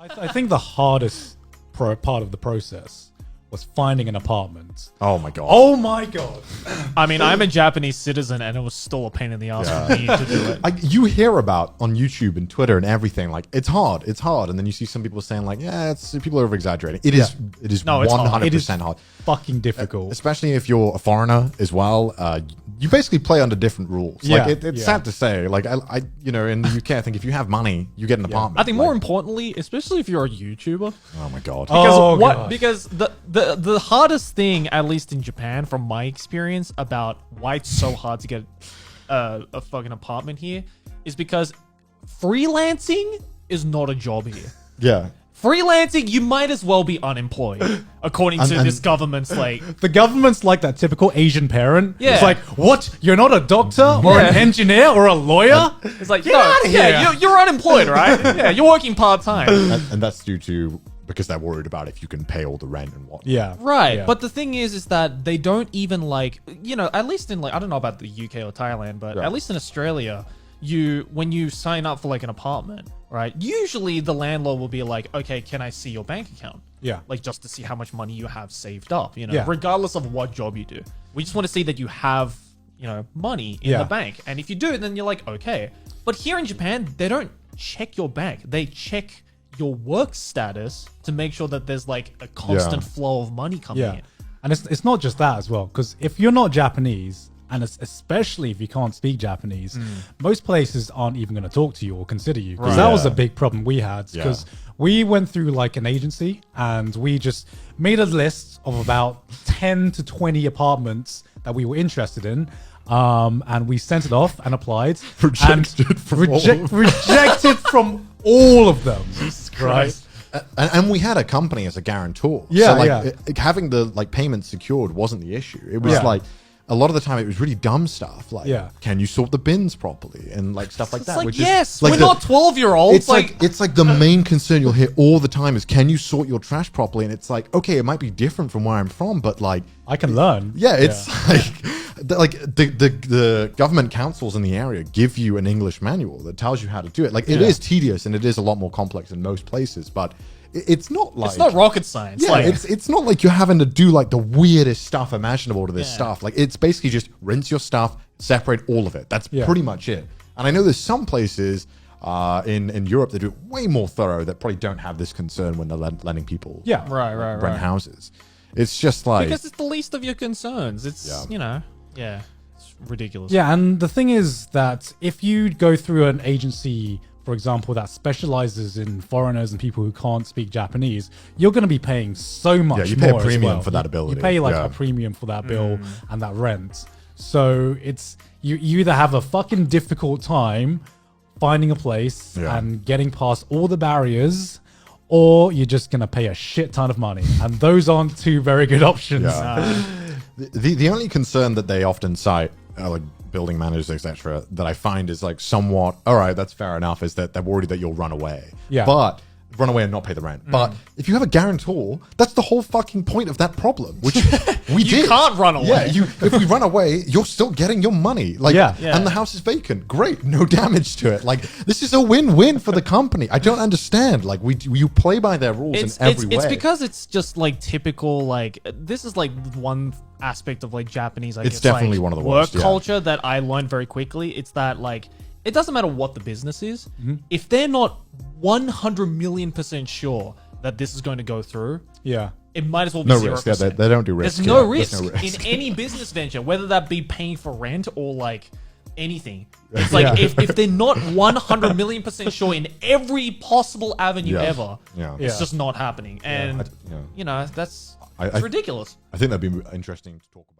I think the hardest part of the process was finding an apartment. Oh my god. Oh my god. I mean, I'm a Japanese citizen, and it was still a pain in the ass for me to do it. You hear about on YouTube and Twitter and everything, like it's hard, and then you see some people saying like, yeah, people are over exaggerating. It is 100% hard. Fucking difficult, especially if you're a foreigner as well. You basically play under different rules. Yeah, like it's sad to say. Like I, you know, in the UK, I think if you have money, you get an apartment. I think more importantly, especially if you're a YouTuber. Oh my god. Because the hardest thing, at least in Japan, from my experience, about why it's so hard to get a fucking apartment here, is because freelancing is not a job here. Yeah. Freelancing, you might as well be unemployed, according to this government's the government's like that typical Asian parent. Yeah. It's like, what? You're not a doctor or an engineer or a lawyer? It's like, you're unemployed, right? Yeah, you're working part time. And that's due to because they're worried about if you can pay all the rent and whatnot. Yeah. Right. Yeah. But the thing is that they don't even like, you know, at least in like, I don't know about the UK or Thailand, but at least in Australia, when you sign up for like an apartment, right? Usually the landlord will be like, okay, can I see your bank account? Yeah. Like just to see how much money you have saved up, you know, Yeah. regardless of what job you do. We just want to see that you have, you know, money in the bank. And if you do, then you're like, okay. But here in Japan, they don't check your bank. They check your work status to make sure that there's like a constant flow of money coming in. And it's not just that as well, because if you're not Japanese, and especially if you can't speak Japanese, most places aren't even going to talk to you or consider you. Because that was a big problem we had. Because we went through like an agency and we just made a list of about 10 to 20 apartments that we were interested in. And we sent it off and applied. Rejected from all of them. Jesus Christ. And we had a company as a guarantor. Yeah, so like having the like payments secured wasn't the issue. It was like a lot of the time it was really dumb stuff like can you sort the bins properly and like stuff like It's that. like, which yes, is, like we're not 12-year-olds. It's like the main concern you'll hear all the time is can you sort your trash properly? And it's like, okay, it might be different from where I'm from, but like I can learn. Yeah, it's like the government councils in the area give you an English manual that tells you how to do it. Like it is tedious and it is a lot more complex in most places, but it's not like it's not rocket science. Yeah, it's not like you're having to do like the weirdest stuff imaginable to this stuff. Like it's basically just rinse your stuff, separate all of it. That's pretty much it. And I know there's some places in Europe that do it way more thorough that probably don't have this concern when they're letting people rent houses. It's just like because it's the least of your concerns. It's you know, it's ridiculous. Yeah, and the thing is that if you go through an agency, for example, that specializes in foreigners and people who can't speak Japanese, you're going to be paying so much more. You pay a premium for that ability. You pay like a premium for that bill and that rent. So it's you either have a fucking difficult time finding a place and getting past all the barriers, or you're just going to pay a shit ton of money. And those aren't two very good options. Yeah. The only concern that they often cite, like building managers, etc., that I find is like somewhat, all right, that's fair enough, is that they're worried that you'll run away. Yeah. But run away and not pay the rent. But if you have a guarantor, that's the whole fucking point of that problem, which we did. You can't run away. Yeah, if we run away, you're still getting your money. Like, and the house is vacant. Great, no damage to it. Like, this is a win-win for the company. I don't understand. Like, you play by their rules in every way. It's because it's just like typical, like, this is like one aspect of like Japanese, I guess, it's definitely like, one of the work worst, culture that I learned very quickly. It's that like, it doesn't matter what the business is. If they're not 100 million% sure that this is going to go through, it might as well be 0%. Risk. Yeah, they don't do risk. There's no risk in any business venture, whether that be paying for rent or like anything. It's like if they're not 100 million% sure in every possible avenue ever, it's just not happening. And you know, it's ridiculous. I think that'd be interesting to talk about.